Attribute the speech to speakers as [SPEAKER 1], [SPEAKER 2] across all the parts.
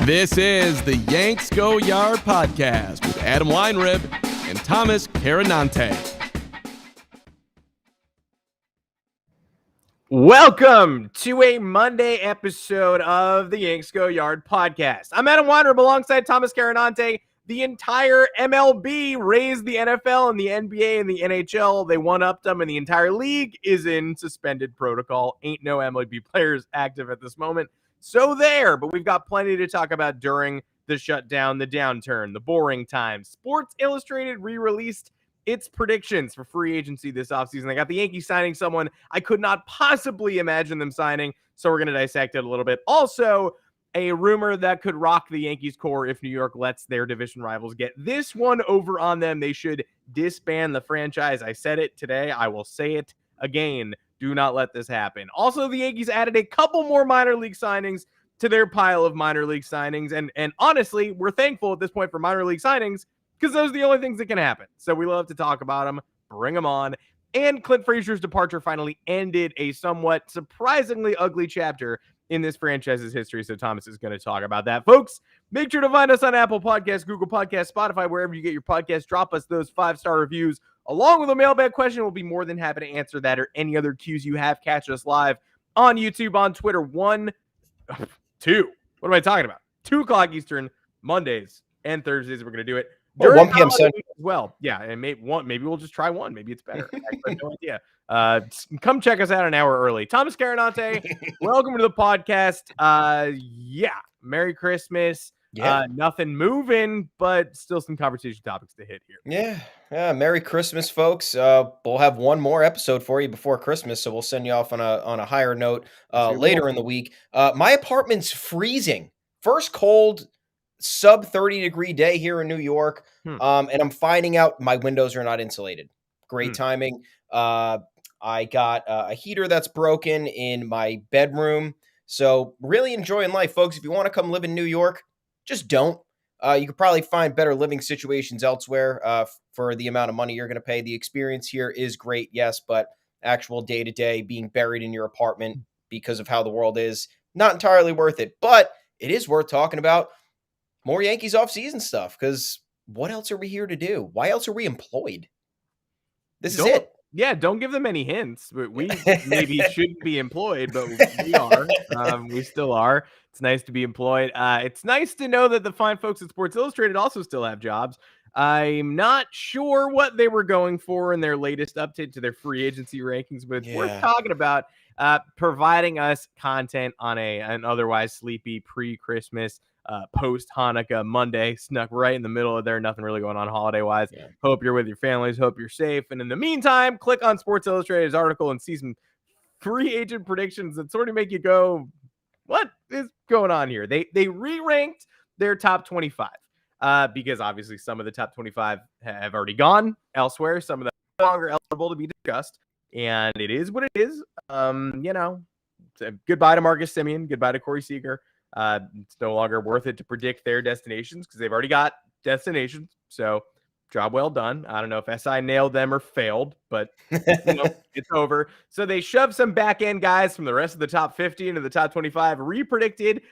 [SPEAKER 1] This is the Yanks Go Yard podcast with Adam Weinrib and Thomas Carinante.
[SPEAKER 2] Welcome to a Monday episode of the Yanks Go Yard podcast. I'm Adam Weinrib alongside Thomas Carinante. The entire MLB raised the NFL and the NBA and the NHL. They one-upped them, and the entire league is in suspended protocol. Ain't no MLB players active at this moment. So there, but we've got plenty to talk about during the shutdown, the downturn, the boring times. Sports Illustrated re-released its predictions for free agency this offseason. They got the Yankees signing someone I could not possibly imagine them signing, so we're going to dissect it a little bit. Also, a rumor that could rock the Yankees core if New York lets their division rivals get this one over on them. They should disband the franchise. I said it today. I will say it again. Do not let this happen. Also, the Yankees added a couple more minor league signings to their pile of minor league signings. And honestly, we're thankful at this point for minor league signings because those are the only things that can happen. So we love to talk about them. Bring them on. And Clint Frazier's departure finally ended a somewhat surprisingly ugly chapter in this franchise's history. So Thomas is going to talk about that. Folks, make sure to find us on Apple Podcasts, Google Podcasts, Spotify, wherever you get your podcasts. Drop us those 5-star reviews along with a mailbag question. We'll be more than happy to answer that or any other cues you have. Catch us live on YouTube, on Twitter, 2. What am I talking about? 2 o'clock Eastern, Mondays and Thursdays. We're going to do it.
[SPEAKER 3] 1 p.m. Central.
[SPEAKER 2] Well, yeah, and maybe we'll just try one. Maybe it's better. I have no idea. Come check us out an hour early. Thomas Carinante, welcome to the podcast. Merry Christmas.
[SPEAKER 3] Yeah.
[SPEAKER 2] Nothing moving, but still some conversation topics to hit here.
[SPEAKER 3] Yeah. Merry Christmas, folks. We'll have one more episode for you before Christmas, so we'll send you off on a higher note later in the week. My apartment's freezing. First cold, sub 30-degree day here in New York, and I'm finding out my windows are not insulated. Great timing. I got a heater that's broken in my bedroom, so really enjoying life, folks. If you want to come live in New York, just don't. You could probably find better living situations elsewhere for the amount of money you're going to pay. The experience here is great, yes, but actual day-to-day being buried in your apartment because of how the world is, not entirely worth it. But it is worth talking about more Yankees offseason stuff, because what else are we here to do? Why else are we employed? This is it.
[SPEAKER 2] Yeah, don't give them any hints. We maybe shouldn't be employed, but we are. We still are. It's nice to be employed. It's nice to know that the fine folks at Sports Illustrated also still have jobs. I'm not sure what they were going for in their latest update to their free agency rankings, but it's worth talking about, providing us content on an otherwise sleepy pre-Christmas post-Hanukkah Monday, snuck right in the middle of there. Nothing really going on holiday-wise. Yeah. Hope you're with your families. Hope you're safe. And in the meantime, click on Sports Illustrated's article and see some free agent predictions that sort of make you go, what is going on here? They re-ranked their top 25 because obviously some of the top 25 have already gone elsewhere. Some of them are no longer eligible to be discussed. And it is what it is. Goodbye to Marcus Semien. Goodbye to Corey Seager. It's no longer worth it to predict their destinations because they've already got destinations. So job well done. I don't know if SI nailed them or failed, but it's over. So they shoved some back end guys from the rest of the top 50 into the top 25, re-predicted.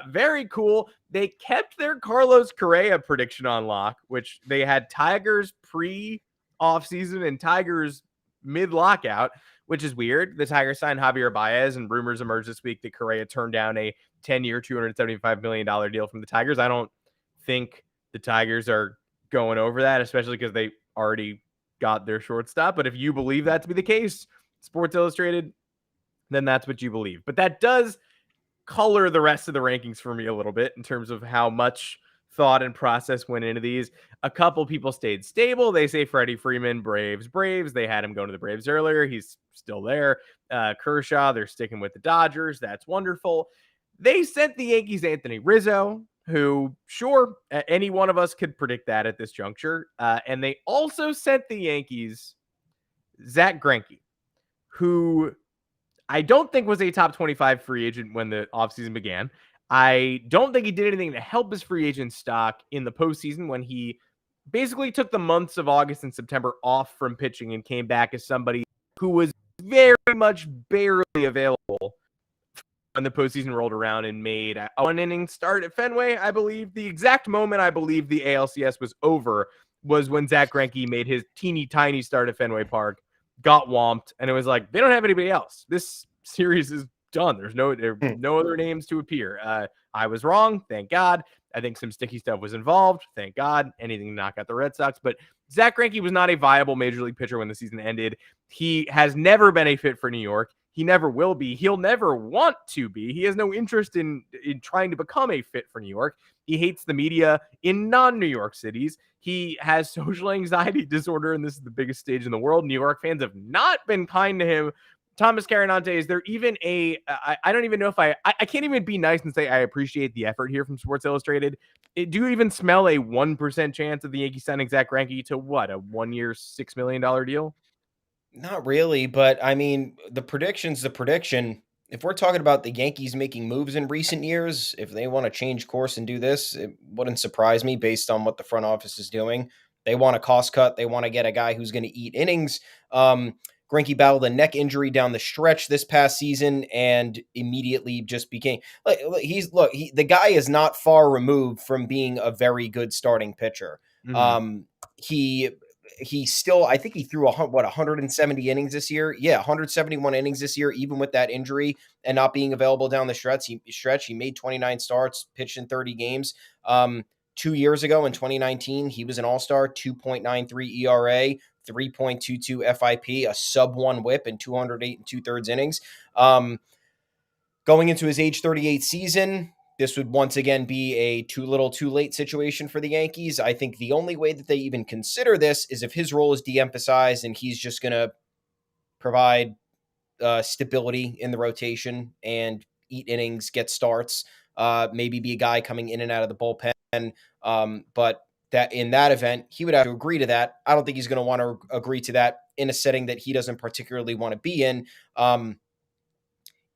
[SPEAKER 2] Very cool. They kept their Carlos Correa prediction on lock, which they had Tigers pre-offseason and Tigers mid-lockout, which is weird. The Tigers signed Javier Baez, and rumors emerged this week that Correa turned down a 10-year, $275 million deal from the Tigers. I don't think the Tigers are going over that, especially because they already got their shortstop. But if you believe that to be the case, Sports Illustrated, then that's what you believe. But that does color the rest of the rankings for me a little bit in terms of how much thought and process went into these. A couple people stayed stable. They say Freddie Freeman, Braves. They had him going to the Braves earlier. He's still there. Kershaw, they're sticking with the Dodgers. That's wonderful. They sent the Yankees Anthony Rizzo, who, sure, any one of us could predict that at this juncture. And they also sent the Yankees Zack Greinke, who I don't think was a top 25 free agent when the offseason began. I don't think he did anything to help his free agent stock in the postseason when he basically took the months of August and September off from pitching and came back as somebody who was very much barely available when the postseason rolled around and made a 1-inning start at Fenway, I believe the exact moment I believe the ALCS was over was when Zack Greinke made his teeny tiny start at Fenway Park, got whomped, and it was like, they don't have anybody else. This series is done. There's no other names to appear. I was wrong. Thank God. I think some sticky stuff was involved. Thank God. Anything to knock out the Red Sox. But Zack Greinke was not a viable major league pitcher when the season ended. He has never been a fit for New York. He never will be. He'll never want to be. He has no interest in trying to become a fit for New York. He hates the media in non-New York cities. He has social anxiety disorder, and this is the biggest stage in the world. New York fans have not been kind to him. Thomas Carinante, is there even I don't even know if I can't even be nice and say I appreciate the effort here from Sports Illustrated. Do you even smell a 1% chance of the Yankees signing Zack Greinke to what, a 1-year, $6 million deal?
[SPEAKER 3] Not really, but I mean, the prediction's the prediction. If we're talking about the Yankees making moves in recent years, if they want to change course and do this, it wouldn't surprise me based on what the front office is doing. They want a cost cut. They want to get a guy who's going to eat innings. Greinke battled a neck injury down the stretch this past season and immediately just became the guy is not far removed from being a very good starting pitcher.
[SPEAKER 2] Mm-hmm.
[SPEAKER 3] He still, I think he threw 170 innings this year. Yeah, 171 innings this year, even with that injury and not being available down the stretch. He made 29 starts, pitched in 30 games. 2 years ago in 2019, he was an all-star, 2.93 ERA, 3.22 FIP, a sub-1 whip in 208 2/3 innings. Going into his age 38 season, this would once again be a too little, too late situation for the Yankees. I think the only way that they even consider this is if his role is de-emphasized and he's just going to provide stability in the rotation and eat innings, get starts, maybe be a guy coming in and out of the bullpen. But that in that event, he would have to agree to that. I don't think he's going to want to agree to that in a setting that he doesn't particularly want to be in.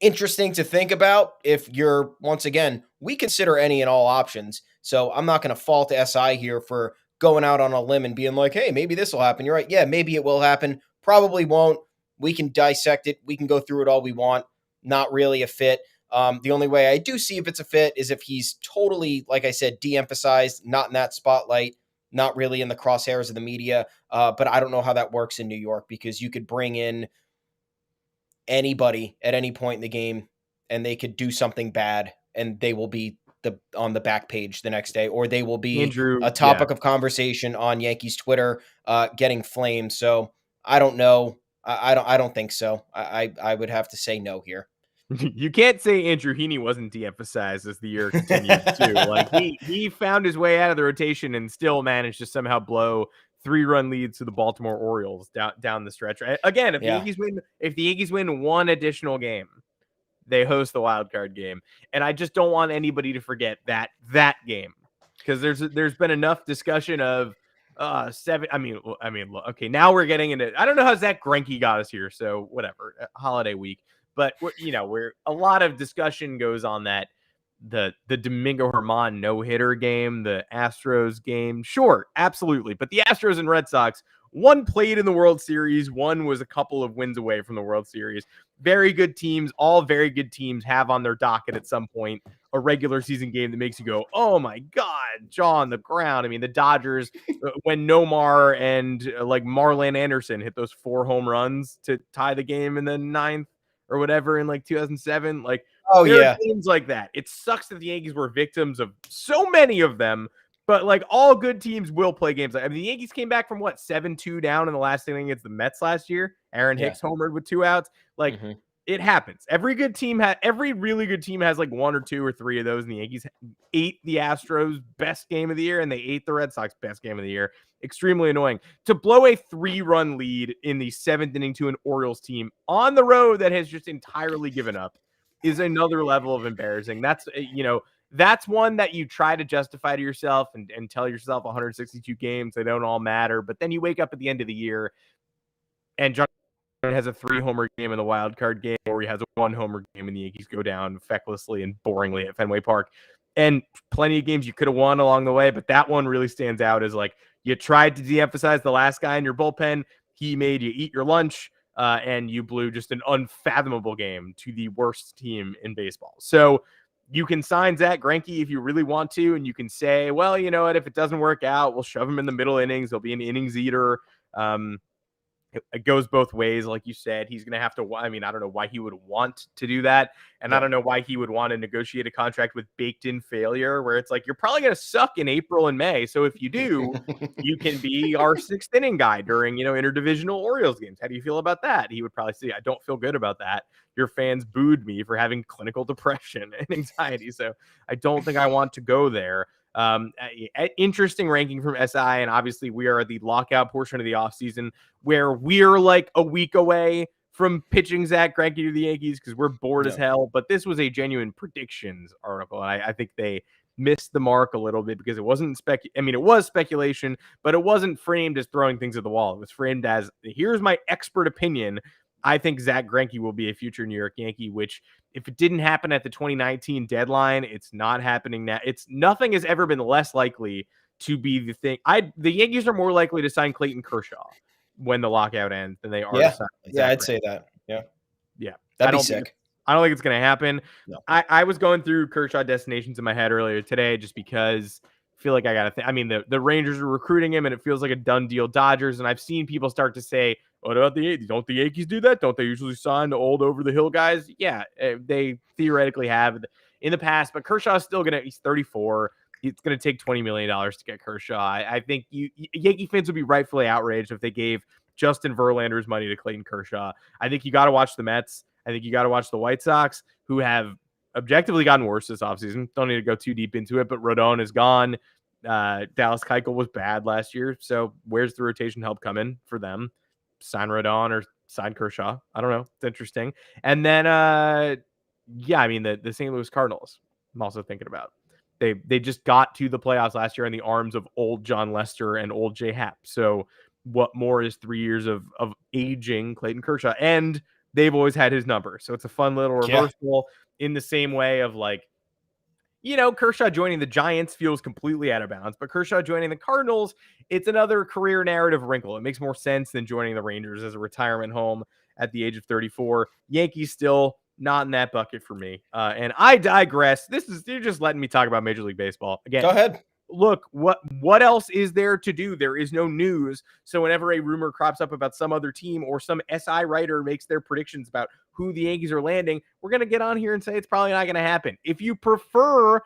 [SPEAKER 3] Interesting to think about if you're, once again, we consider any and all options. So I'm not going to fault SI here for going out on a limb and being like, hey, maybe this will happen. You're right. Yeah, maybe it will happen. Probably won't. We can dissect it. We can go through it all we want. Not really a fit. The only way I do see if it's a fit is if he's totally, like I said, de-emphasized, not in that spotlight, not really in the crosshairs of the media. But I don't know how that works in New York because you could bring in anybody at any point in the game and they could do something bad and they will be on the back page the next day, or they will be a topic of conversation on Yankees Twitter, getting flamed. So I don't know. I don't think so. I would have to say no here.
[SPEAKER 2] You can't say Andrew Heaney wasn't de-emphasized as the year continued too. Like he found his way out of the rotation and still managed to somehow blow 3-run leads to the Baltimore Orioles down the stretch. Again, if the Yankees win one additional game, they host the wild card game. And I just don't want anybody to forget that game, because there's been enough discussion of 7. I mean, look, okay, now we're getting into, I don't know how Zack Greinke got us here, so whatever, holiday week. But we're a lot of discussion goes on that the Domingo Germán no-hitter game, the Astros game. Sure, absolutely. But the Astros and Red Sox, one played in the World Series, one was a couple of wins away from the World Series. Very good teams, all very good teams have on their docket at some point a regular season game that makes you go, oh my God, jaw on the ground. I mean, the Dodgers, when Nomar and Marlon Anderson hit those 4 home runs to tie the game in the 9th or whatever in 2007, games like that. It sucks that the Yankees were victims of so many of them, but all good teams will play games. The Yankees came back from 7-2 down in the last inning against the Mets last year. Aaron Hicks homered with 2 outs. It happens. Every really good team has 1 or 2 or 3 of those. And the Yankees ate the Astros' best game of the year, and they ate the Red Sox best game of the year. Extremely annoying. To blow a 3-run lead in the 7th inning to an Orioles team on the road that has just entirely given up is another level of embarrassing. That's, that's one that you try to justify to yourself and tell yourself 162 games, they don't all matter. But then you wake up at the end of the year and John has a 3-homer game in the wild card game, or he has a 1-homer game and the Yankees go down fecklessly and boringly at Fenway Park. And plenty of games you could have won along the way, but that one really stands out as you tried to de-emphasize the last guy in your bullpen. He made you eat your lunch. and you blew just an unfathomable game to the worst team in baseball. So you can sign Zack Greinke if you really want to, and you can say, well, you know what, if it doesn't work out, we'll shove him in the middle innings. He'll be an innings eater. It goes both ways. Like you said, he's going to have to, I mean, I don't know why he would want to do that. And I don't know why he would want to negotiate a contract with baked in failure, where it's like, you're probably going to suck in April and May. So if you do, you can be our sixth inning guy during, interdivisional Orioles games. How do you feel about that? He would probably say, I don't feel good about that. Your fans booed me for having clinical depression and anxiety. So I don't think I want to go there. Interesting ranking from SI, and obviously we are at the lockout portion of the offseason where we're like a week away from pitching Zack Greinke to the Yankees because we're bored as hell. But this was a genuine predictions article, and I think they missed the mark a little bit because it wasn't it was speculation, but it wasn't framed as throwing things at the wall. It was framed as, here's my expert opinion. I think Zack Greinke will be a future New York Yankee, which if it didn't happen at the 2019 deadline, it's not happening now. Nothing has ever been less likely to be the thing. The Yankees are more likely to sign Clayton Kershaw when the lockout ends than they are to sign Zack
[SPEAKER 3] I'd
[SPEAKER 2] Greinke.
[SPEAKER 3] say that. Yeah.
[SPEAKER 2] That'd
[SPEAKER 3] be sick.
[SPEAKER 2] I don't think it's going to happen.
[SPEAKER 3] No.
[SPEAKER 2] I was going through Kershaw destinations in my head earlier today just because I feel like I got to think. I mean, the Rangers are recruiting him, and it feels like a done deal. Dodgers, and I've seen people start to say, what about the Yankees? Don't the Yankees do that? Don't they usually sign the old over-the-hill guys? Yeah, they theoretically have in the past, but Kershaw's still he's 34. It's going to take $20 million to get Kershaw. I think Yankee fans would be rightfully outraged if they gave Justin Verlander's money to Clayton Kershaw. I think you got to watch the Mets. I think you got to watch the White Sox, who have objectively gotten worse this offseason. Don't need to go too deep into it, but Rodon is gone. Dallas Keuchel was bad last year. So where's the rotation help come in for them? Sign Rodon or sign Kershaw. I don't know. It's interesting. And then, the St. Louis Cardinals, I'm also thinking about. They just got to the playoffs last year in the arms of old John Lester and old Jay Happ. So what more is 3 years of aging Clayton Kershaw? And they've always had his number. So it's a fun little reversal in the same way of Kershaw joining the Giants feels completely out of bounds, but Kershaw joining the Cardinals, it's another career narrative wrinkle. It makes more sense than joining the Rangers as a retirement home at the age of 34. Yankees still not in that bucket for me. And I digress. You're just letting me talk about Major League Baseball. Again,
[SPEAKER 3] go ahead.
[SPEAKER 2] Look, what else is there to do? There is no news. So whenever a rumor crops up about some other team or some SI writer makes their predictions about who the Yankees are landing, we're going to get on here and say it's probably not going to happen. If you prefer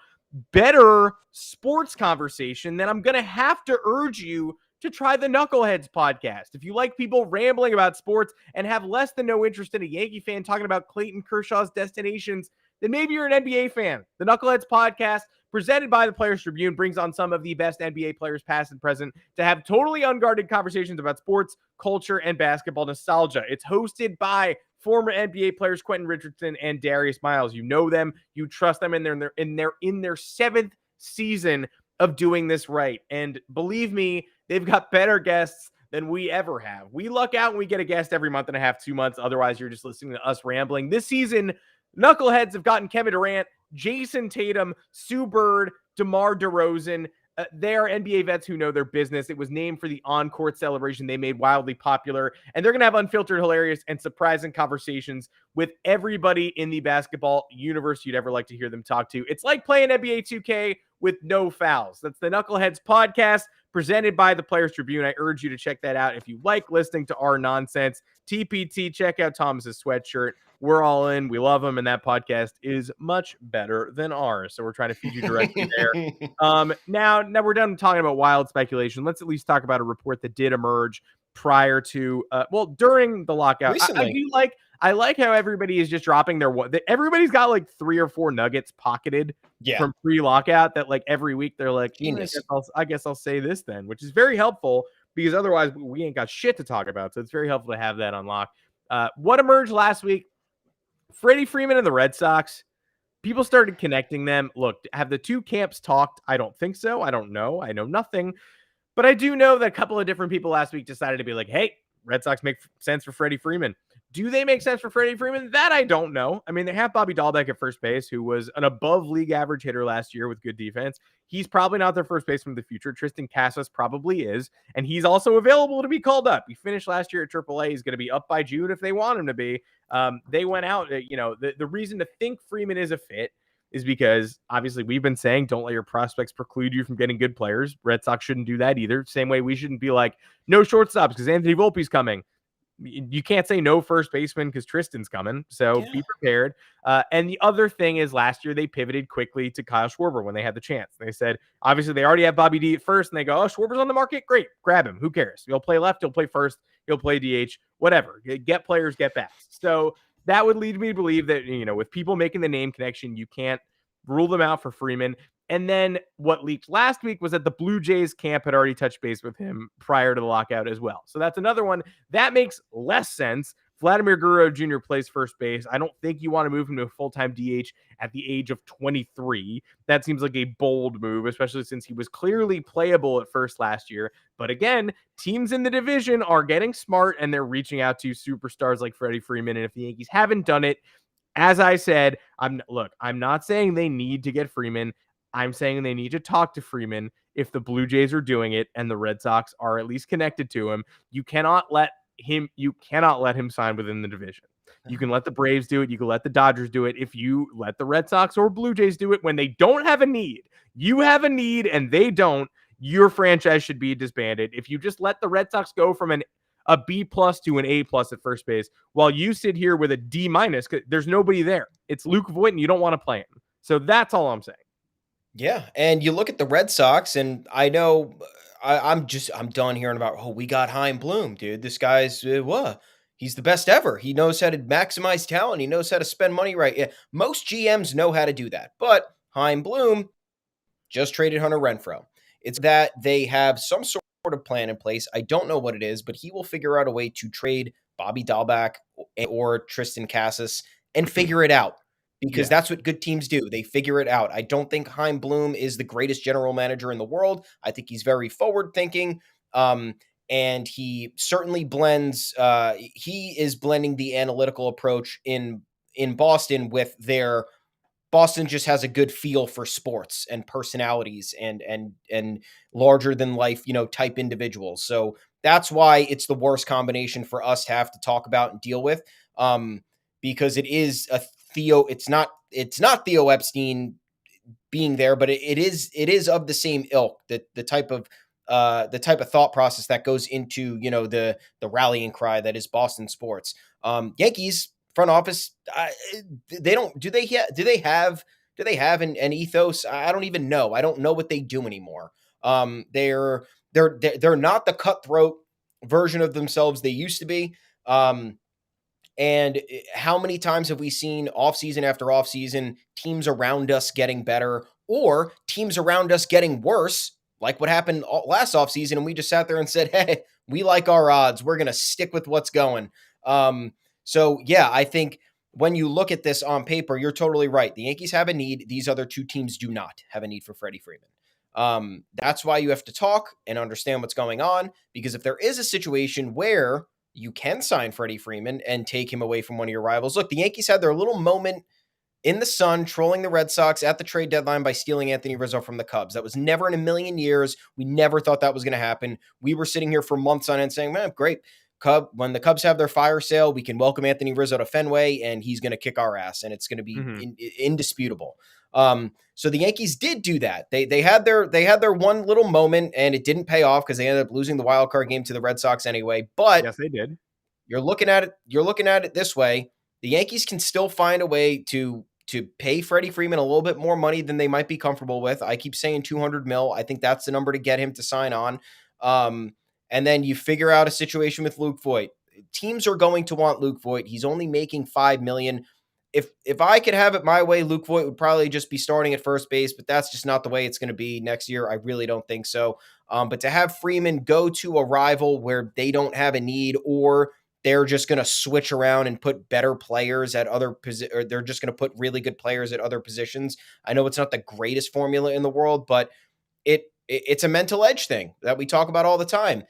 [SPEAKER 2] better sports conversation, then I'm going to have to urge you to try the Knuckleheads podcast. If you like people rambling about sports and have less than no interest in a Yankee fan talking about Clayton Kershaw's destinations, then maybe you're an NBA fan. The Knuckleheads podcast, presented by the Players Tribune, brings on some of the best NBA players past and present to have totally unguarded conversations about sports, culture, and basketball nostalgia. It's hosted by former NBA players Quentin Richardson and Darius Miles. You know them, you trust them, and they're in their seventh season of doing this right. And believe me, they've got better guests than we ever have. We luck out when we get a guest every month and a half, 2 months. Otherwise, you're just listening to us rambling. This season, Knuckleheads have gotten Kevin Durant, Jason Tatum, Sue Bird, DeMar DeRozan. They are NBA vets who know their business. It was named for the on-court celebration they made wildly popular. And they're going to have unfiltered, hilarious, and surprising conversations with everybody in the basketball universe you'd ever like to hear them talk to. It's like playing NBA 2K with no fouls. That's the Knuckleheads podcast presented by the Players Tribune. I urge you to check that out if you like listening to our nonsense. TPT, check out Thomas's sweatshirt. We're all in. We love him, and that podcast is much better than ours. So we're trying to feed you directly there. Now we're done talking about wild speculation. Let's at least talk about a report that did emerge prior to, during the lockout. I like how everybody is just dropping everybody's got like 3 or 4 nuggets pocketed from pre-lockout that like every week they're like, genius. I guess I'll say this then, which is very helpful because otherwise we ain't got shit to talk about. So it's very helpful to have that on lock. What emerged last week? Freddie Freeman and the Red Sox. People started connecting them. Look, have the two camps talked? I don't think so. I don't know. I know nothing. But I do know that a couple of different people last week decided to be like, hey, Red Sox make sense for Freddie Freeman. Do they make sense for Freddie Freeman? That I don't know. I mean, they have Bobby Dahlbeck at first base, who was an above league average hitter last year with good defense. He's probably not their first baseman of the future. Tristan Casas probably is, and he's also available to be called up. He finished last year at AAA. He's going to be up by June if they want him to be. They went out, the reason to think Freeman is a fit is because obviously we've been saying don't let your prospects preclude you from getting good players. Red Sox shouldn't do that either. Same way we shouldn't be like, no shortstops because Anthony Volpe's coming. You can't say no first baseman because Tristan's coming. So be prepared. And the other thing is last year they pivoted quickly to Kyle Schwarber when they had the chance. They said, obviously they already have Bobby D at first and they go, oh, Schwarber's on the market. Great. Grab him. Who cares? He'll play left. He'll play first. He'll play DH, whatever. Get players, get bats. So that would lead me to believe that, with people making the name connection, you can't rule them out for Freeman. And then what leaked last week was that the Blue Jays camp had already touched base with him prior to the lockout as well. So that's another one that makes less sense. Vladimir Guro Jr. plays first base. I don't think you want to move him to a full-time DH at the age of 23. That seems like a bold move, especially since he was clearly playable at first last year. But again, teams in the division are getting smart and they're reaching out to superstars like Freddie Freeman. And if the Yankees haven't done it, as I said, I'm not saying they need to get Freeman. I'm saying they need to talk to Freeman if the Blue Jays are doing it and the Red Sox are at least connected to him. You cannot let him sign within the division. You can let the Braves do it. You can let the Dodgers do it. If you let the Red Sox or Blue Jays do it when they don't have a need, you have a need and they don't, your franchise should be disbanded. If you just let the Red Sox go from a B+ to an A+ at first base while you sit here with a D-, there's nobody there. It's Luke Voit and you don't want to play him. So that's all I'm saying.
[SPEAKER 3] Yeah, and you look at the Red Sox, and I know I'm done hearing about, oh, we got Chaim Bloom, dude. This guy's he's the best ever. He knows how to maximize talent. He knows how to spend money right. Yeah, most GMs know how to do that, but Chaim Bloom just traded Hunter Renfroe. It's that they have some sort of plan in place. I don't know what it is, but he will figure out a way to trade Bobby Dahlbeck or Tristan Casas and figure it out. Because that's what good teams do. They figure it out. I don't think Chaim Bloom is the greatest general manager in the world. I think he's very forward-thinking, and he certainly blends. He is blending the analytical approach in Boston with their. Boston just has a good feel for sports and personalities and larger than life, type individuals. So that's why it's the worst combination for us to have to talk about and deal with, because it is a Theo. It's not Theo Epstein being there, but it is of the same ilk. The type of thought process that goes into the rallying cry that is Boston sports. Yankees front office, they don't. Do they have an ethos? I don't even know. I don't know what they do anymore. They're not the cutthroat version of themselves they used to be. And how many times have we seen offseason after offseason teams around us getting better or teams around us getting worse, like what happened last offseason, and we just sat there and said, hey, we like our odds. We're going to stick with what's going. So, yeah, I think when you look at this on paper, you're totally right. The Yankees have a need. These other two teams do not have a need for Freddie Freeman. That's why you have to talk and understand what's going on, because if there is a situation where you can sign Freddie Freeman and take him away from one of your rivals. Look, the Yankees had their little moment in the sun trolling the Red Sox at the trade deadline by stealing Anthony Rizzo from the Cubs. That was never in a million years. We never thought that was going to happen. We were sitting here for months on end saying, man, great. When the Cubs have their fire sale, we can welcome Anthony Rizzo to Fenway and he's going to kick our ass and it's going to be indisputable. So the Yankees did do that. They had their one little moment and it didn't pay off because they ended up losing the wild card game to the Red Sox anyway. But
[SPEAKER 2] yes, they did.
[SPEAKER 3] You're looking at it this way. The Yankees can still find a way to pay Freddie Freeman a little bit more money than they might be comfortable with. I keep saying $200 million. I think that's the number to get him to sign on. And then you figure out a situation with Luke Voit. Teams are going to want Luke Voit. He's only making $5 million. If I could have it my way, Luke Voit would probably just be starting at first base, but that's just not the way it's going to be next year. I really don't think so. But to have Freeman go to a rival where they don't have a need, or they're just going to switch around and put better players at other positions, or they're just going to put really good players at other positions. I know it's not the greatest formula in the world, but it's a mental edge thing that we talk about all the time.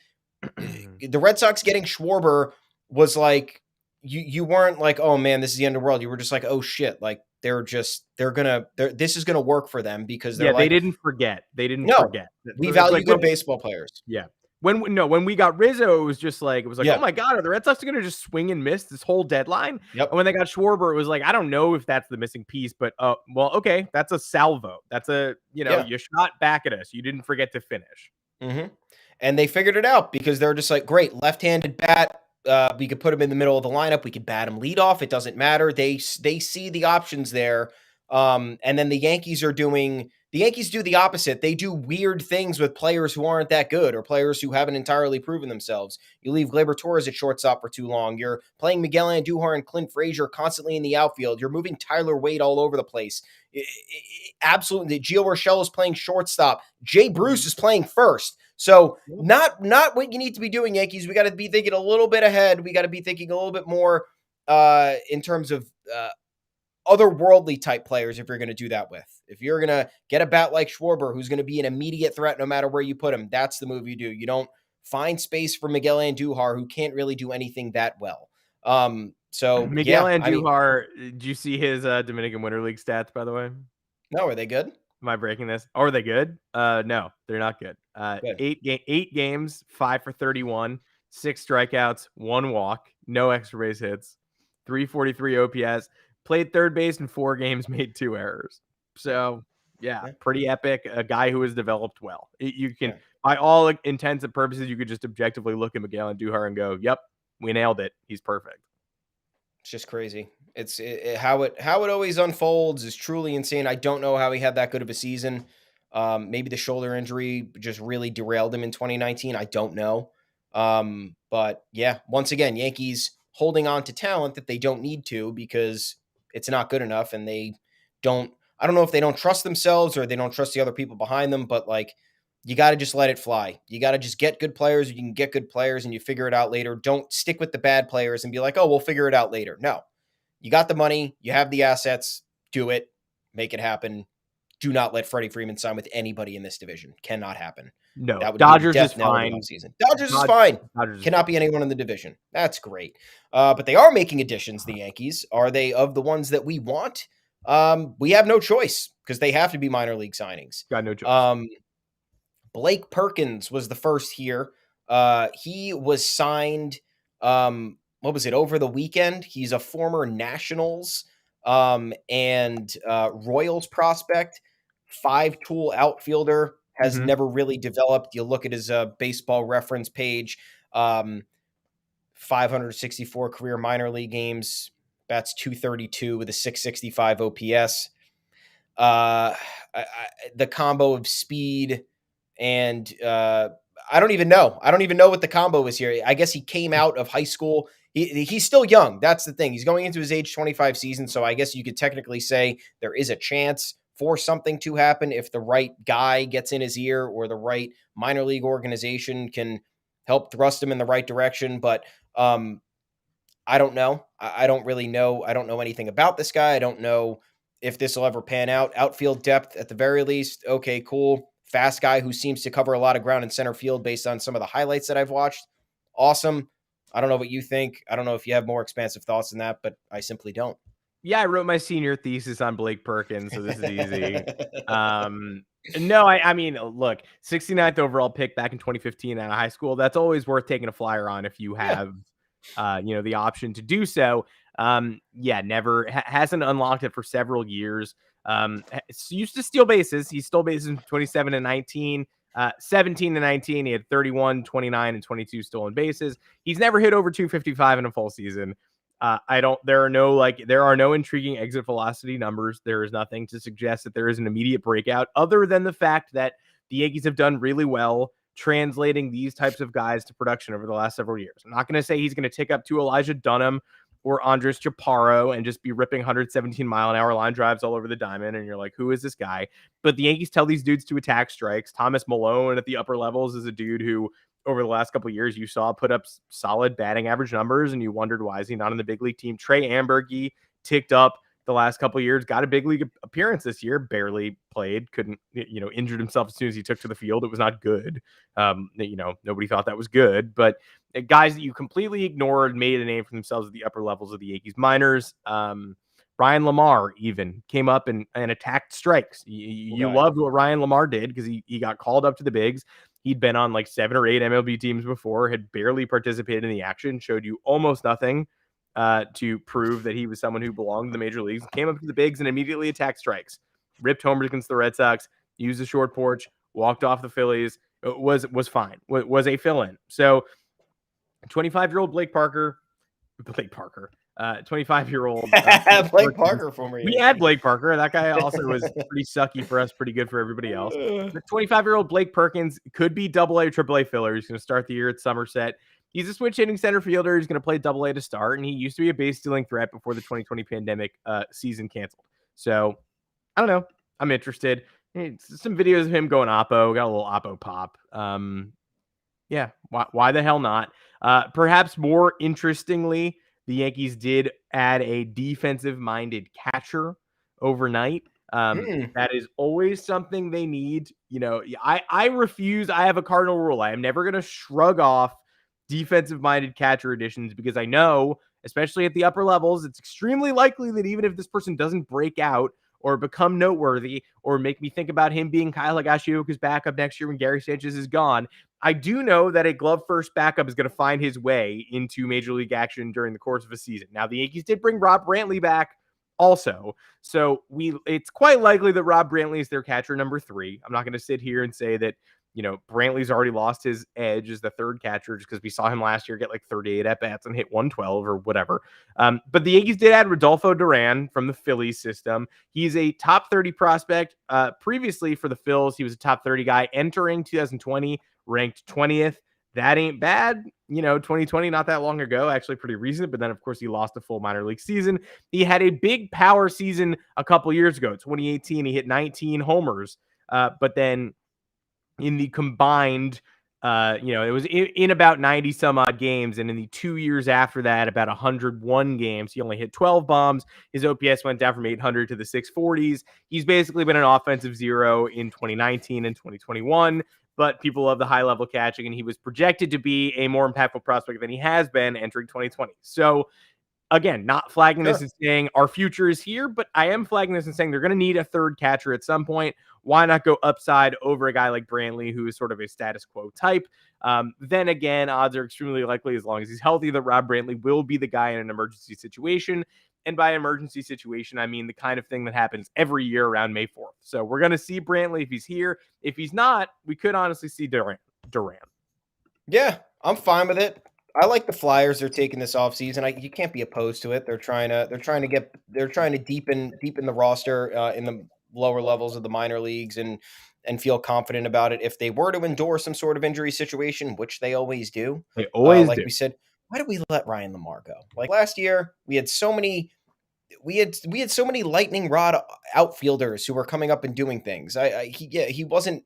[SPEAKER 3] The Red Sox getting Schwarber was like you weren't like, oh man, this is the end of the world. You were just like, oh shit, like this is gonna work for them because they're
[SPEAKER 2] Yeah, they
[SPEAKER 3] like,
[SPEAKER 2] didn't forget. They didn't
[SPEAKER 3] no,
[SPEAKER 2] forget.
[SPEAKER 3] we
[SPEAKER 2] It's
[SPEAKER 3] value
[SPEAKER 2] like
[SPEAKER 3] good baseball players.
[SPEAKER 2] yeah. When we got Rizzo, it was like,
[SPEAKER 3] Yeah.
[SPEAKER 2] oh my God, are the Red Sox gonna just swing and miss this whole deadline?
[SPEAKER 3] Yep.
[SPEAKER 2] And when they got Schwarber, it was like, I don't know if that's the missing piece, but well, okay, that's a salvo. That's you shot back at us. You didn't forget to finish.
[SPEAKER 3] Mm-hmm. And they figured it out because they're just like, great, left-handed bat. We could put him in the middle of the lineup. We could bat him leadoff. It doesn't matter. They see the options there. And then the Yankees do the opposite. They do weird things with players who aren't that good or players who haven't entirely proven themselves. You leave Gleyber Torres at shortstop for too long. You're playing Miguel Andujar and Clint Frazier constantly in the outfield. You're moving Tyler Wade all over the place. Absolutely. Gio Urshela is playing shortstop. Jay Bruce is playing first. So not what you need to be doing, Yankees. We got to be thinking a little bit ahead. We got to be thinking a little bit more in terms of otherworldly type players if you're going to do that with. If you're going to get a bat like Schwarber, who's going to be an immediate threat no matter where you put him, that's the move you do. You don't find space for Miguel Andujar, who can't really do anything that well. So
[SPEAKER 2] Miguel Andujar, did you see his Dominican Winter League stats, by the way?
[SPEAKER 3] No, are they good?
[SPEAKER 2] Am I breaking this? Oh, are they good? No, they're not good.
[SPEAKER 3] Good.
[SPEAKER 2] 8 games, 5 for 31, 6 strikeouts, 1 walk, no extra base hits, 343 OPS, played third base in 4 games, made 2 errors. So, yeah, pretty epic. A guy who has developed well. You can, by all intents and purposes, you could just objectively look at Miguel Andujar and go, yep, we nailed it. He's perfect.
[SPEAKER 3] It's just crazy. It's how it always unfolds is truly insane. I don't know how he had that good of a season. Maybe the shoulder injury just really derailed him in 2019. I don't know. But yeah, once again, Yankees holding on to talent that they don't need to because it's not good enough, and I don't know if they don't trust themselves or they don't trust the other people behind them, but like, you got to just let it fly. You got to just get good players. You can get good players and you figure it out later. Don't stick with the bad players and be like, oh, we'll figure it out later. No, you got the money. You have the assets. Do it. Make it happen. Do not let Freddie Freeman sign with anybody in this division. Cannot happen.
[SPEAKER 2] No,
[SPEAKER 3] that would
[SPEAKER 2] Dodgers
[SPEAKER 3] be
[SPEAKER 2] is fine.
[SPEAKER 3] Dodgers is fine. Cannot be anyone in the division. That's great. But they are making additions, the Yankees. Are they of the ones that we want? We have no choice because they have to be minor league signings.
[SPEAKER 2] Got no choice.
[SPEAKER 3] Blake Perkins was the first here. He was signed, what was it, over the weekend? He's a former Nationals and Royals prospect, 5-tool outfielder, has never really developed. You look at his baseball reference page, 564 career minor league games, bats .232 with a .665 OPS. The combo of speed and I don't even know. I don't even know what the combo is here. I guess he came out of high school. He's still young. That's the thing. He's going into his age 25 season. So I guess you could technically say there is a chance for something to happen if the right guy gets in his ear or the right minor league organization can help thrust him in the right direction. But I don't know. I don't really know. I don't know anything about this guy. I don't know if this will ever pan out. Outfield depth at the very least. Okay, cool. Fast guy who seems to cover a lot of ground in center field based on some of the highlights that I've watched. Awesome. I don't know what you think. I don't know if you have more expansive thoughts than that, but I simply don't.
[SPEAKER 2] Yeah, I wrote my senior thesis on Blake Perkins, so this is easy. No, I mean, look, 69th overall pick back in 2015 out of high school. That's always worth taking a flyer on if you have, the option to do so. Never hasn't unlocked it for several years. Used to steal bases. He stole bases in 27 and 19. 17 to 19, he had 31, 29, and 22 stolen bases. He's never hit over 255 in a full season. There are no intriguing exit velocity numbers. There is nothing to suggest that there is an immediate breakout other than the fact that the Yankees have done really well translating these types of guys to production over the last several years. I'm not going to say he's going to tick up to Elijah Dunham or Andres Chaparro and just be ripping 117-mile-an-hour line drives all over the diamond, and you're like, who is this guy? But the Yankees tell these dudes to attack strikes. Thomas Malone at the upper levels is a dude who, over the last couple of years, you saw put up solid batting average numbers, and you wondered, why is he not on the big league team? Trey Amberge ticked up the last couple of years, got a big league appearance this year, barely played, couldn't, injured himself as soon as he took to the field. It was not good. Nobody thought that was good, but guys that you completely ignored made a name for themselves at the upper levels of the Yankees minors. Ryan Lamar even came up and attacked strikes. You loved what Ryan Lamar did because he got called up to the bigs. He'd been on like 7 or 8 MLB teams before, had barely participated in the action, showed you almost nothing to prove that he was someone who belonged in the major leagues, came up to the bigs and immediately attacked strikes, ripped homers against the Red Sox, used the short porch, walked off the Phillies, was fine, was a fill-in. So 25-year-old Blake Parker, 25-year-old
[SPEAKER 3] Blake Parker for me.
[SPEAKER 2] We had Blake Parker. That guy also was pretty sucky for us, pretty good for everybody else. The 25-year-old Blake Perkins could be AA or AAA filler. He's going to start the year at Somerset. He's a switch hitting center fielder. He's going to play AA to start, and he used to be a base stealing threat before the 2020 pandemic season canceled. So I don't know. I'm interested. Some videos of him going oppo. Got a little oppo pop. Yeah. Why the hell not? Perhaps more interestingly, the Yankees did add a defensive-minded catcher overnight. That is always something they need. I refuse. I have a cardinal rule. I am never going to shrug off defensive-minded catcher additions because I know, especially at the upper levels, it's extremely likely that even if this person doesn't break out or become noteworthy or make me think about him being Kyle Higashioka's backup next year when Gary Sanchez is gone, I do know that a glove-first backup is going to find his way into Major League action during the course of a season. Now, the Yankees did bring Rob Brantley back also, so it's quite likely that Rob Brantley is their catcher number 3. I'm not going to sit here and say that Brantley's already lost his edge as the third catcher just because we saw him last year get like 38 at-bats and hit 112 or whatever. But the Yankees did add Rodolfo Duran from the Phillies system. He's a top 30 prospect. Previously for the Phils, he was a top 30 guy entering 2020, ranked 20th. That ain't bad. 2020, not that long ago, actually pretty recent. But then, of course, he lost a full minor league season. He had a big power season a couple years ago. 2018, he hit 19 homers. But then in the combined, it was in about 90 some odd games. And in the 2 years after that, about 101 games, he only hit 12 bombs. His OPS went down from 800 to the 640s. He's basically been an offensive zero in 2019 and 2021, but people love the high level catching. And he was projected to be a more impactful prospect than he has been entering 2020. So again, not flagging this and saying our future is here, but I am flagging this and saying they're going to need a third catcher at some point. Why not go upside over a guy like Brantley, who is sort of a status quo type? Then again, odds are extremely likely, as long as he's healthy, that Rob Brantley will be the guy in an emergency situation. And by emergency situation, I mean the kind of thing that happens every year around May 4th. So we're going to see Brantley if he's here. If he's not, we could honestly see Duran.
[SPEAKER 3] Yeah, I'm fine with it. I like the Flyers. They're taking this offseason. You can't be opposed to it. They're trying to deepen the roster in the lower levels of the minor leagues and feel confident about it. If they were to endure some sort of injury situation, which they always do, like we said, why did we let Ryan Lamar go? Like last year, we had so many lightning rod outfielders who were coming up and doing things. He wasn't.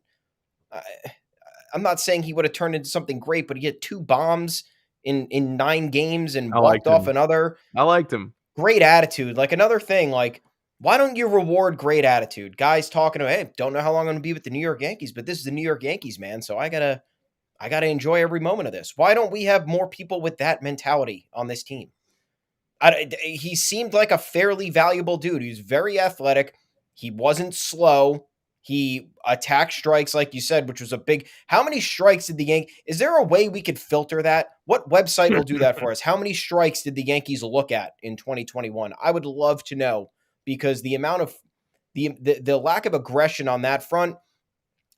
[SPEAKER 3] I'm not saying he would have turned into something great, but he had 2 bombs in 9 games and walked off another.
[SPEAKER 2] I liked him.
[SPEAKER 3] Great attitude. Like another thing, like why don't you reward great attitude? Guys talking to, hey, don't know how long I'm going to be with the New York Yankees, but this is the New York Yankees, man. So I gotta enjoy every moment of this. Why don't we have more people with that mentality on this team? He seemed like a fairly valuable dude. He was very athletic. He wasn't slow. He attacked strikes, like you said, which was a big. How many strikes did the Yankees? Is there a way we could filter that? What website will do that for us? How many strikes did the Yankees look at in 2021? I would love to know, because the amount of the lack of aggression on that front,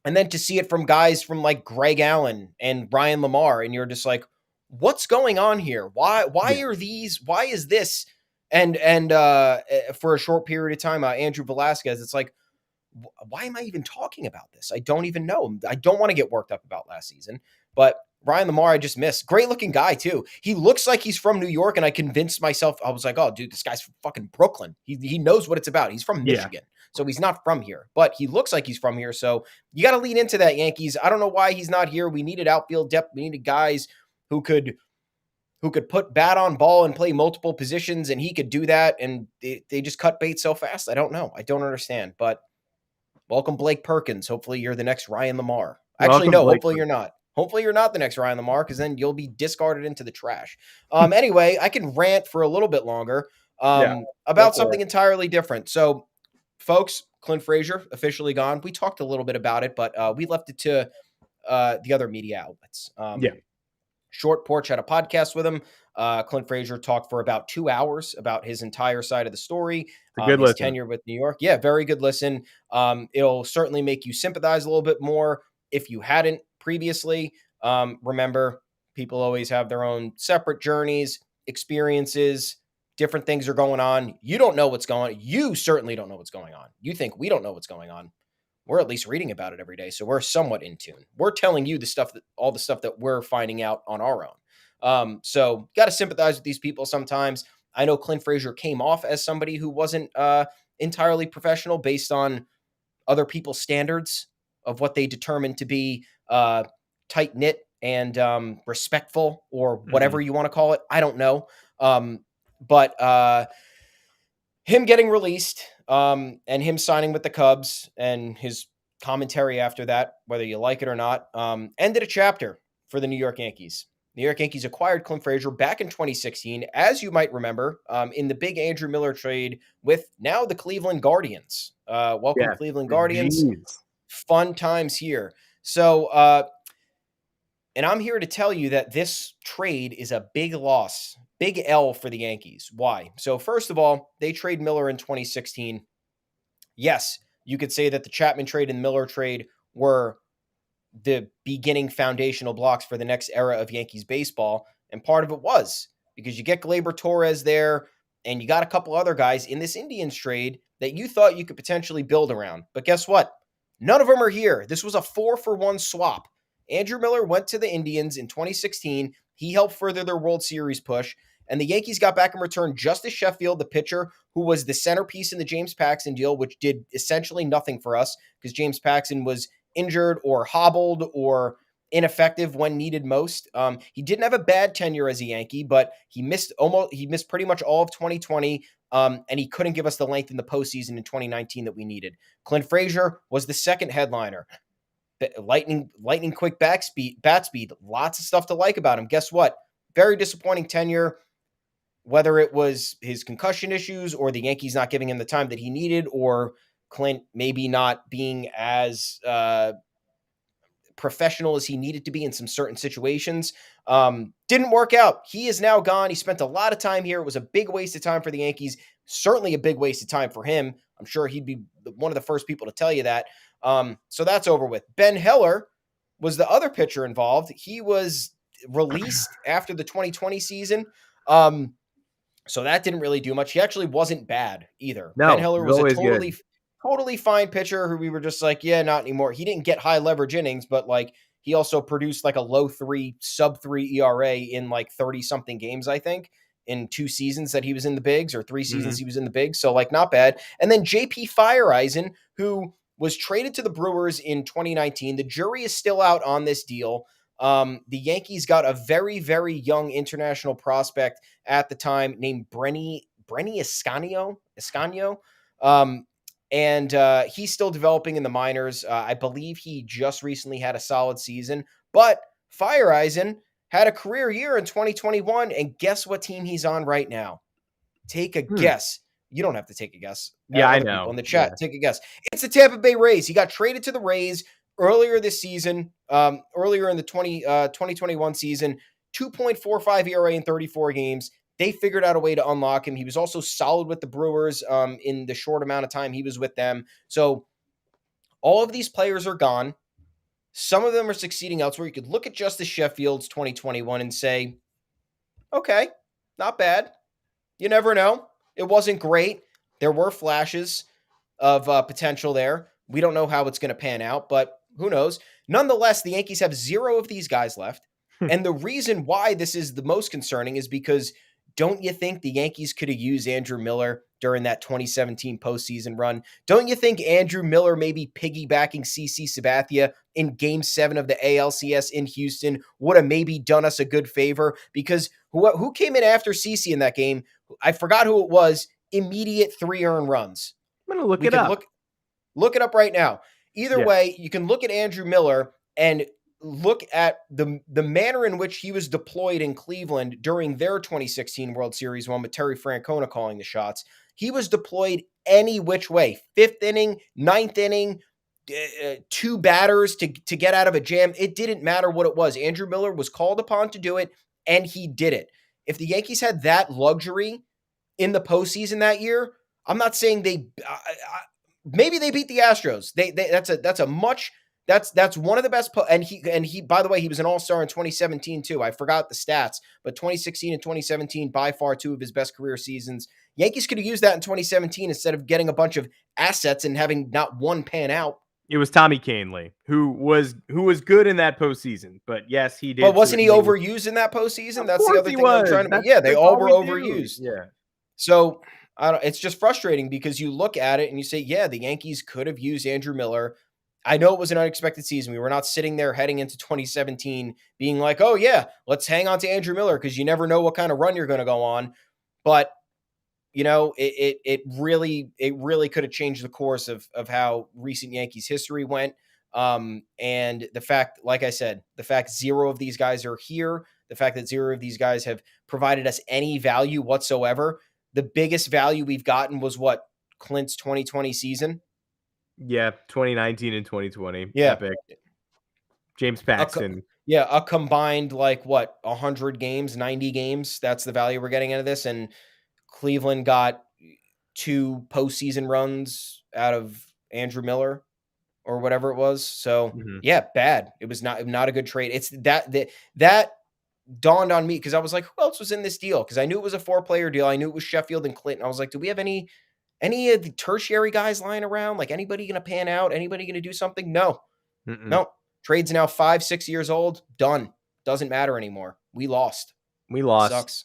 [SPEAKER 3] and then to see it from guys from like Greg Allen and Ryan Lamar, and you're just like, what's going on here? Why are these? Why is this? And for a short period of time, Andrew Velasquez, it's like, why am I even talking about this? I don't even know. I don't want to get worked up about last season, but Ryan Lamar, I just missed. Great looking guy too. He looks like he's from New York, and I convinced myself, I was like, oh dude, this guy's from fucking Brooklyn. He knows what it's about. He's from Michigan. So he's not from here, but he looks like he's from here. So you got to lean into that, Yankees. I don't know why he's not here. We needed outfield depth. We needed guys who could who could put bat on ball and play multiple positions, and he could do that, and they just cut bait so fast. I don't know. I don't understand. But welcome, Blake Perkins. Hopefully you're the next Ryan Lamar. Actually, no, hopefully you're not. Hopefully you're not the next Ryan Lamar, because then you'll be discarded into the trash. Anyway, I can rant for a little bit longer about something entirely different. So, folks, Clint Frazier officially gone. We talked a little bit about it, but we left it to the other media outlets. Short Porch had a podcast with him. Clint Frazier talked for about 2 hours about his entire side of the story, his tenure with New York. Yeah, very good listen. It'll certainly make you sympathize a little bit more if you hadn't previously. Remember, people always have their own separate journeys, experiences, different things are going on. You don't know what's going on. You certainly don't know what's going on. You think we don't know what's going on. We're at least reading about it every day, so we're somewhat in tune. We're telling you all the stuff that we're finding out on our own. So got to sympathize with these people sometimes. I know Clint Frazier came off as somebody who wasn't entirely professional based on other people's standards of what they determine to be tight-knit and respectful, or whatever you want to call it. I don't know. But him getting released and him signing with the Cubs and his commentary after that, whether you like it or not, ended a chapter for the New York Yankees. The New York Yankees acquired Clint Frazier back in 2016, as you might remember, in the big Andrew Miller trade with now the Cleveland Guardians. Welcome, Cleveland Guardians. Fun times here. So, and I'm here to tell you that this trade is a big loss, big L for the Yankees. Why? So first of all, they trade Miller in 2016. Yes, you could say that the Chapman trade and Miller trade were the beginning foundational blocks for the next era of Yankees baseball. And part of it was because you get Gleyber Torres there, and you got a couple other guys in this Indians trade that you thought you could potentially build around. But guess what? None of them are here. This was a 4-for-1 swap. Andrew Miller went to the Indians in 2016. He helped further their World Series push. And the Yankees got back in return Justice Sheffield, the pitcher, who was the centerpiece in the James Paxton deal, which did essentially nothing for us because James Paxton was injured or hobbled or ineffective when needed most. He didn't have a bad tenure as a Yankee, but he missed pretty much all of 2020, and he couldn't give us the length in the postseason in 2019 that we needed. Clint Frazier was the second headliner. Lightning quick bat speed, lots of stuff to like about him. Guess what? Very disappointing tenure, whether it was his concussion issues or the Yankees not giving him the time that he needed, or Clint maybe not being as professional as he needed to be in some certain situations. Didn't work out. He is now gone. He spent a lot of time here. It was a big waste of time for the Yankees. Certainly a big waste of time for him. I'm sure he'd be one of the first people to tell you that. So that's over with. Ben Heller was the other pitcher involved. He was released after the 2020 season. So that didn't really do much. He actually wasn't bad either. No, Ben Heller was a totally fine pitcher who we were just like, yeah, not anymore. He didn't get high leverage innings, but like he also produced like a low 3, sub 3 ERA in like 30 something games, I think, in 2 seasons that he was in the bigs, or 3 seasons he was in the bigs. So like not bad. And then JP Fireeisen, who was traded to the Brewers in 2019. The jury is still out on this deal. The Yankees got a very, very young international prospect at the time named Brenny Escanio. And he's still developing in the minors. I believe he just recently had a solid season. But Fireeisen had a career year in 2021, and guess what team he's on right now? Take a guess. You don't have to take a guess.
[SPEAKER 2] Yeah, I know.
[SPEAKER 3] In the chat, take a guess. It's the Tampa Bay Rays. He got traded to the Rays earlier this season, earlier in the 2021 season, 2.45 ERA in 34 games. They figured out a way to unlock him. He was also solid with the Brewers in the short amount of time he was with them. So all of these players are gone. Some of them are succeeding elsewhere. You could look at Justice Sheffield's 2021 and say, okay, not bad. You never know. It wasn't great. There were flashes of potential there. We don't know how it's going to pan out, but who knows? Nonetheless, the Yankees have 0 of these guys left. And the reason why this is the most concerning is because don't you think the Yankees could have used Andrew Miller during that 2017 postseason run? Don't you think Andrew Miller maybe piggybacking CC Sabathia in Game 7 of the ALCS in Houston would have maybe done us a good favor? Because Who came in after CeCe in that game? I forgot who it was. Immediate 3 earned runs.
[SPEAKER 2] I'm going to look it up.
[SPEAKER 3] Look it up right now. Either
[SPEAKER 2] Yeah.
[SPEAKER 3] way, you can look at Andrew Miller and look at the manner in which he was deployed in Cleveland during their 2016 World Series one with Terry Francona calling the shots. He was deployed any which way. 5th inning, 9th inning, 2 batters to get out of a jam. It didn't matter what it was. Andrew Miller was called upon to do it, and he did it. If the Yankees had that luxury in the postseason that year, I'm not saying they maybe they beat the Astros. That's one of the best. And he by the way, he was an all-star in 2017 too. I forgot the stats, but 2016 and 2017 by far 2 of his best career seasons. Yankees could have used that in 2017 instead of getting a bunch of assets and having not one pan out.
[SPEAKER 2] It was Tommy Kahnle who was good in that postseason, but yes, he did.
[SPEAKER 3] But wasn't he overused in that postseason? That's the other thing I'm trying to. Yeah, they all were overused.
[SPEAKER 2] Yeah.
[SPEAKER 3] So it's just frustrating because you look at it and you say, yeah, the Yankees could have used Andrew Miller. I know it was an unexpected season. We were not sitting there heading into 2017 being like, oh yeah, let's hang on to Andrew Miller because you never know what kind of run you're going to go on. But it really could have changed the course of how recent Yankees history went. And the fact, like I said, the fact 0 of these guys are here, the fact that 0 of these guys have provided us any value whatsoever. The biggest value we've gotten was what? Clint's 2020 season.
[SPEAKER 2] Yeah, 2019 and 2020.
[SPEAKER 3] Yeah.
[SPEAKER 2] Epic. James Paxton.
[SPEAKER 3] A combined 100 games, 90 games. That's the value we're getting out of this. And Cleveland got 2 postseason runs out of Andrew Miller or whatever it was. So yeah, bad. It was not a good trade. It's that dawned on me because I was like, who else was in this deal? Because I knew it was a 4-player deal. I knew it was Sheffield and Clinton. I was like, do we have any of the tertiary guys lying around? Like anybody going to pan out? Anybody going to do something? No. No. Trade's now 5-6 years old. Done. Doesn't matter anymore. We lost. Sucks.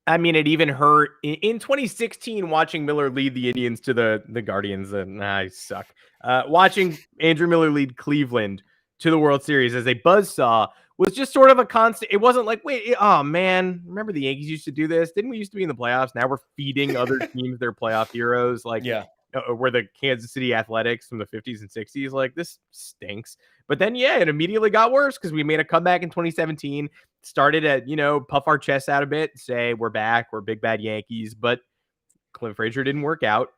[SPEAKER 2] I mean, it even hurt in 2016 watching Miller lead the Indians to the Guardians. I suck. Watching Andrew Miller lead Cleveland to the World Series as a buzzsaw was just sort of a constant. It wasn't like, wait, oh man, remember the Yankees used to do this? Didn't we used to be in the playoffs? Now we're feeding other teams their playoff heroes. Like,
[SPEAKER 3] yeah,
[SPEAKER 2] we're the Kansas City Athletics from the 50s and 60s. Like, this stinks. But then, yeah, it immediately got worse because we made a comeback in 2017. Started at, puff our chests out a bit, say we're back, we're big bad Yankees. But Clint Frazier didn't work out.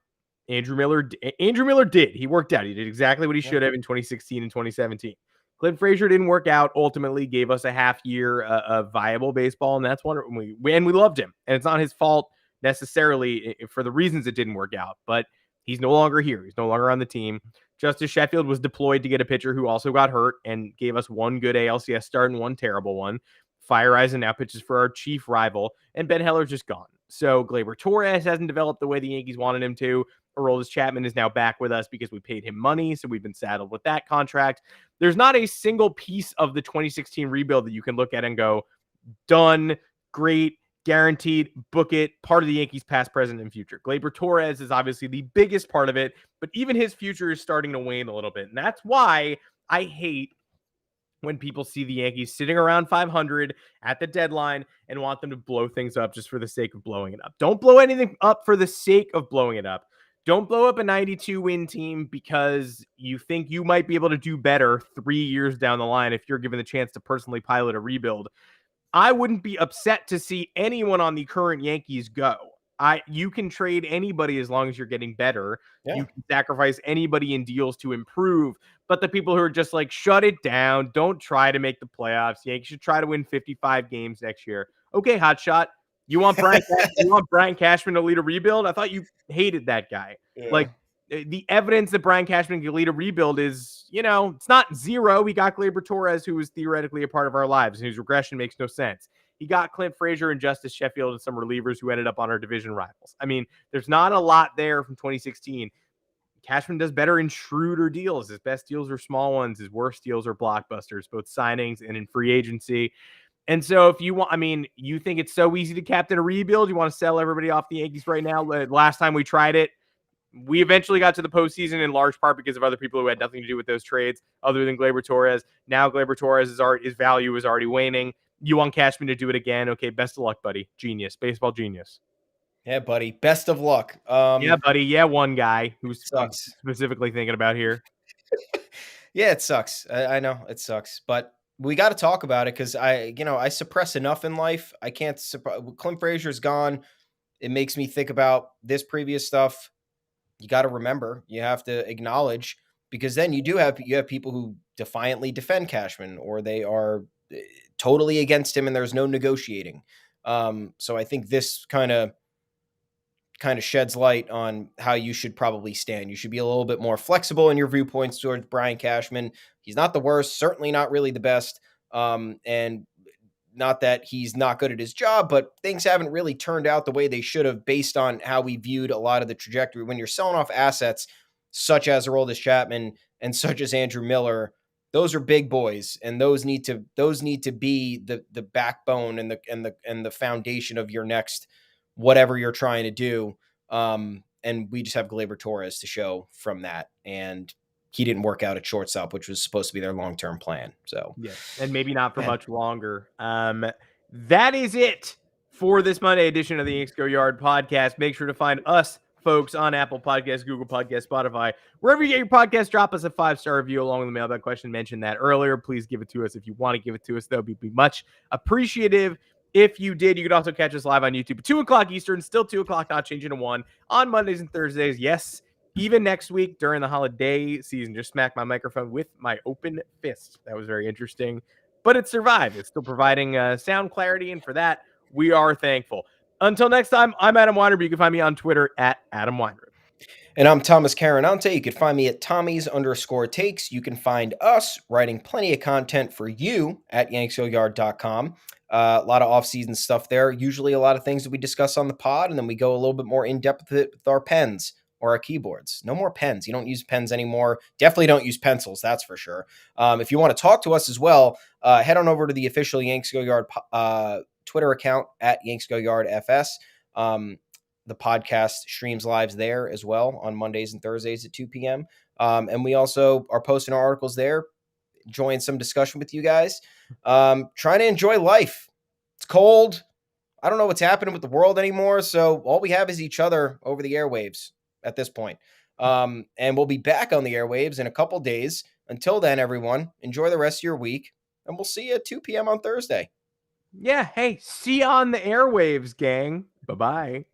[SPEAKER 2] Andrew Miller did. He worked out. He did exactly what he should have in 2016 and 2017. Clint Frazier didn't work out, ultimately gave us a half year of viable baseball, and that's one we loved him. And it's not his fault necessarily for the reasons it didn't work out, but he's no longer here. He's no longer on the team. Justice Sheffield was deployed to get a pitcher who also got hurt and gave us one good ALCS start and one terrible one. Fire Eisen now pitches for our chief rival, and Ben Heller's just gone. So Gleyber Torres hasn't developed the way the Yankees wanted him to. Aroldis Chapman is now back with us because we paid him money, so we've been saddled with that contract. There's not a single piece of the 2016 rebuild that you can look at and go, done, great, guaranteed, book it, part of the Yankees past, present, and future. Gleyber Torres is obviously the biggest part of it, but even his future is starting to wane a little bit. And that's why I hate when people see the Yankees sitting around 500 at the deadline and want them to blow things up just for the sake of blowing it up. Don't blow anything up for the sake of blowing it up. Don't blow up a 92-win team because you think you might be able to do better 3 years down the line if you're given the chance to personally pilot a rebuild. I wouldn't be upset to see anyone on the current Yankees go. You can trade anybody as long as you're getting better. Yeah. You can sacrifice anybody in deals to improve. But the people who are just like, shut it down, don't try to make the playoffs. Yankees should try to win 55 games next year. Okay, hotshot. You want Brian Cashman to lead a rebuild? I thought you hated that guy. Yeah. Like, the evidence that Brian Cashman can lead a rebuild is, it's not zero. We got Gleyber Torres, who was theoretically a part of our lives, and whose regression makes no sense. He got Clint Frazier and Justice Sheffield and some relievers who ended up on our division rivals. I mean, there's not a lot there from 2016. Cashman does better in shrewder deals. His best deals are small ones. His worst deals are blockbusters, both signings and in free agency. And so if you want, you think it's so easy to captain a rebuild, you want to sell everybody off the Yankees right now. Last time we tried it, we eventually got to the postseason in large part because of other people who had nothing to do with those trades other than Gleyber Torres. Now Gleyber Torres' value is already waning. You want Cashman to do it again? Okay, best of luck, buddy. Genius, baseball genius.
[SPEAKER 3] Yeah, buddy. Best of luck.
[SPEAKER 2] Yeah, buddy. Yeah, one guy who's I'm
[SPEAKER 3] Sucks.
[SPEAKER 2] specifically thinking about here.
[SPEAKER 3] Yeah, it sucks. I know it sucks, but we got to talk about it because I suppress enough in life. I can't. Clint Frazier's gone. It makes me think about this previous stuff. You got to remember. You have to acknowledge, because then you have people who defiantly defend Cashman, or they are totally against him, and there's no negotiating. So I think this kind of sheds light on how you should probably stand. You should be a little bit more flexible in your viewpoints towards Brian Cashman. He's not the worst, certainly not really the best. And not that he's not good at his job, but things haven't really turned out the way they should have based on how we viewed a lot of the trajectory. When you're selling off assets such as Aroldis Chapman and such as Andrew Miller, those are big boys, and those need to be the backbone and the foundation of your next whatever you're trying to do. And we just have Gleyber Torres to show from that. And he didn't work out at shortstop, which was supposed to be their long-term plan. So
[SPEAKER 2] yeah, and maybe not for much longer. That is it for this Monday edition of the Yanks Go Yard podcast. Make sure to find us, folks, on Apple Podcasts, Google Podcasts, Spotify, wherever you get your podcast. Drop us a 5-star review along with the mailbag question. Mentioned that earlier. Please give it to us if you want to give it to us. That would be much appreciative. If you did, you could also catch us live on YouTube at 2 o'clock Eastern, still 2 o'clock, not changing to 1 on Mondays and Thursdays. Yes, even next week during the holiday season. Just smacked my microphone with my open fist. That was very interesting, but it survived. It's still providing sound clarity, and for that, we are thankful. Until next time, I'm Adam Weinrib. You can find me on Twitter at Adam Weinrib.
[SPEAKER 3] And I'm Thomas Carinante. You can find me at Tommy's_takes. You can find us writing plenty of content for you at yanksgoyard.com. A lot of off-season stuff there. Usually a lot of things that we discuss on the pod, and then we go a little bit more in-depth with our pens or our keyboards. No more pens. You don't use pens anymore. Definitely don't use pencils, that's for sure. If you want to talk to us as well, head on over to the official Yanks Go Yard Twitter account at Yanks Go Yard FS. The podcast streams live there as well on Mondays and Thursdays at 2 p.m. And we also are posting our articles there, enjoying some discussion with you guys. Trying to enjoy life. It's cold. I don't know what's happening with the world anymore, so all we have is each other over the airwaves at this point. And we'll be back on the airwaves in a couple days. Until then, everyone, enjoy the rest of your week, and we'll see you at 2 p.m. on Thursday.
[SPEAKER 2] Yeah, hey, see you on the airwaves, gang. Bye-bye.